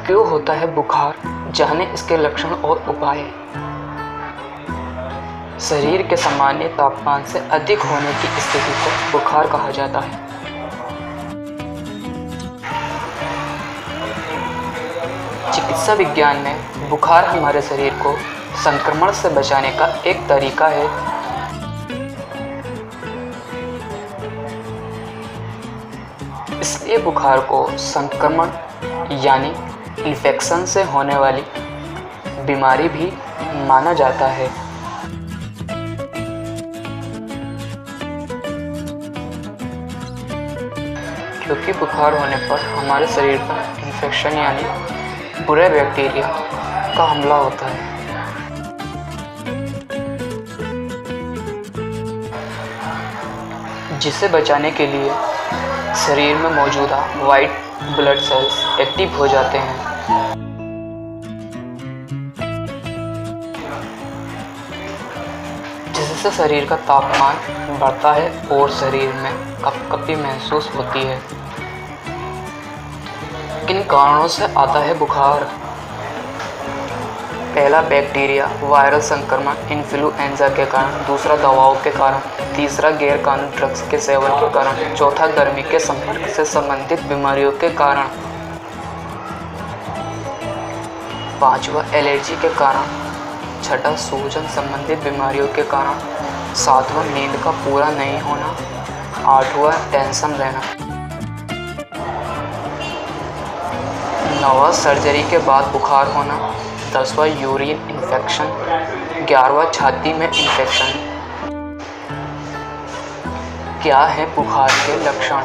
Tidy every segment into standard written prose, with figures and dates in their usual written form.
क्यों होता है बुखार, जाने इसके लक्षण और उपाय। शरीर के सामान्य तापमान से अधिक होने की स्थिति को बुखार कहा जाता है। चिकित्सा विज्ञान में बुखार हमारे शरीर को संक्रमण से बचाने का एक तरीका है। इसलिए बुखार को संक्रमण यानी इन्फेक्शन से होने वाली बीमारी भी माना जाता है। क्योंकि बुखार होने पर हमारे शरीर पर इन्फेक्शन यानी बुरे बैक्टीरिया का हमला होता है। जिसे बचाने के लिए शरीर में मौजूदा वाइट ब्लड सेल्स एक्टिव हो जाते हैं। जिससे शरीर का तापमान बढ़ता है और शरीर में कपकपी महसूस होती है। किन कारणों से आता है बुखार? पहला, बैक्टीरिया वायरल संक्रमण इन्फ्लुएंजा के कारण। दूसरा, दवाओं के कारण। तीसरा, गैरकानूनी ड्रग्स के सेवन के कारण। चौथा, गर्मी के संपर्क से संबंधित बीमारियों के कारण। पांचवा, एलर्जी के कारण। छठा, सूजन संबंधित बीमारियों के कारण। सातवां, नींद का पूरा नहीं होना। आठवां, टेंशन रहना। नौवां, सर्जरी के बाद बुखार होना। 10वां, यूरिन इन्फेक्शन। 11वां, छाती में इन्फेक्शन। क्या है बुखार के लक्षण?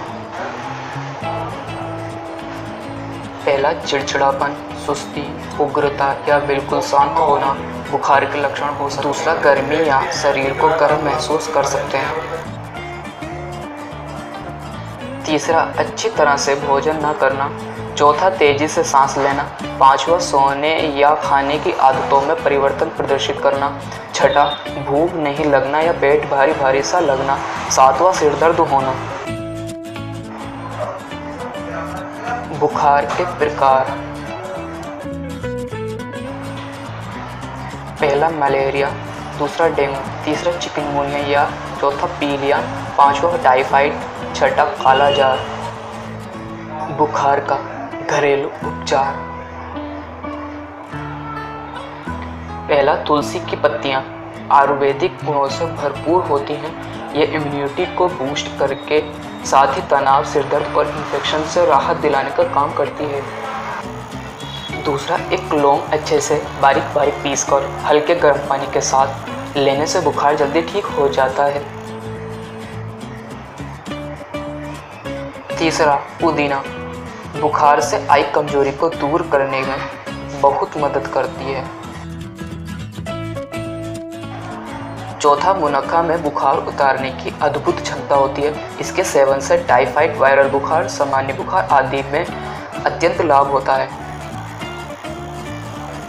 पहला, चिड़चिड़ापन, सुस्ती, उग्रता या बिल्कुल शांत होना बुखार के लक्षण हो सकते हैं। दूसरा, गर्मी या शरीर को गर्म महसूस कर सकते हैं। तीसरा, अच्छी तरह से भोजन न करना। चौथा, तेजी से सांस लेना। पांचवा, सोने या खाने की आदतों में परिवर्तन प्रदर्शित करना। छठा, भूख नहीं लगना या पेट भारी भारी सा लगना। सातवां, सिर दर्द होना। बुखार के प्रकार। पहला, मलेरिया। दूसरा, डेंगू। तीसरा, चिकनगुनिया। चौथा, पीलिया। पांचवा, टाइफाइड। छठा, कालाजार। बुखार का घरेलू उपचार। पहला, तुलसी की पत्तियां आयुर्वेदिक गुणों से भरपूर होती हैं। ये इम्यूनिटी को बूस्ट करके साथ ही तनाव, सिरदर्द और इन्फेक्शन से राहत दिलाने का काम करती है। दूसरा, एक लौंग अच्छे से बारीक बारीक पीसकर हल्के गर्म पानी के साथ लेने से बुखार जल्दी ठीक हो जाता है। तीसरा, पुदीना बुखार से आई कमजोरी को दूर करने में बहुत मदद करती है। चौथा, मुनक्का में बुखार उतारने की अद्भुत क्षमता होती है। इसके सेवन से टाइफाइड, वायरल बुखार, सामान्य बुखार आदि में अत्यंत लाभ होता है।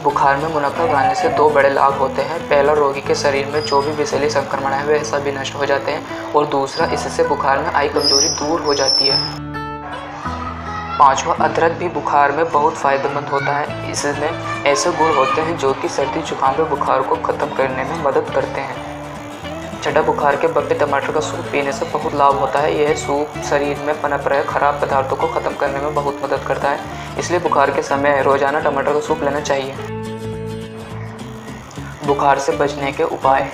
बुखार में मुनक्का खाने से दो बड़े लाभ होते हैं। पहला, रोगी के शरीर में जो भी विषैले संक्रमण है वे सभी नष्ट हो जाते हैं और दूसरा, इससे बुखार में आई कमजोरी दूर हो जाती है। पांचवा, अदरक भी बुखार में बहुत फायदेमंद होता है। इसमें ऐसे गुण होते हैं जो कि सर्दी जुकाम में बुखार को ख़त्म करने में मदद करते हैं। छठा, बुखार के वक्त टमाटर का सूप पीने से बहुत लाभ होता है। यह सूप शरीर में पनप रहे खराब पदार्थों को ख़त्म करने में बहुत मदद करता है। इसलिए बुखार के समय रोजाना टमाटर का सूप लेना चाहिए। बुखार से बचने के उपाय।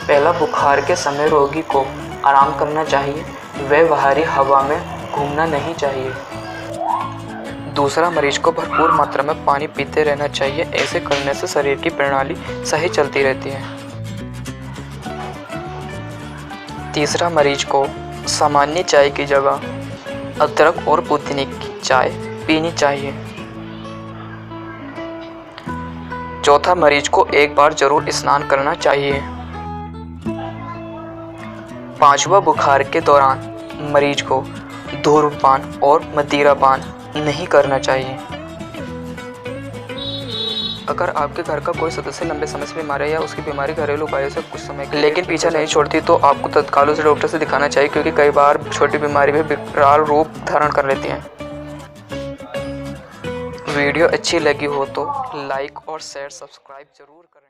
पहला, बुखार के समय रोगी को आराम करना चाहिए। वह बाहरी हवा में घूमना नहीं चाहिए। दूसरा, मरीज को भरपूर मात्रा में पानी पीते रहना चाहिए। ऐसे करने से शरीर की प्रणाली सही चलती रहती है। तीसरा, मरीज को सामान्य चाय की जगह अदरक और पुदीने की चाय पीनी चाहिए। चौथा, मरीज को एक बार जरूर स्नान करना चाहिए। पांचवा, बुखार के दौरान मरीज को धूम्रपान और मदिरापान नहीं करना चाहिए। अगर आपके घर का कोई सदस्य लंबे समय से बीमार है या उसकी बीमारी घरेलू उपायों से कुछ समय लेकिन पीछा नहीं छोड़ती तो आपको तत्काल उसे डॉक्टर से दिखाना चाहिए, क्योंकि कई बार छोटी बीमारी भी विकराल रूप धारण कर लेती है। वीडियो अच्छी लगी हो तो लाइक और शेयर सब्सक्राइब ज़रूर करें।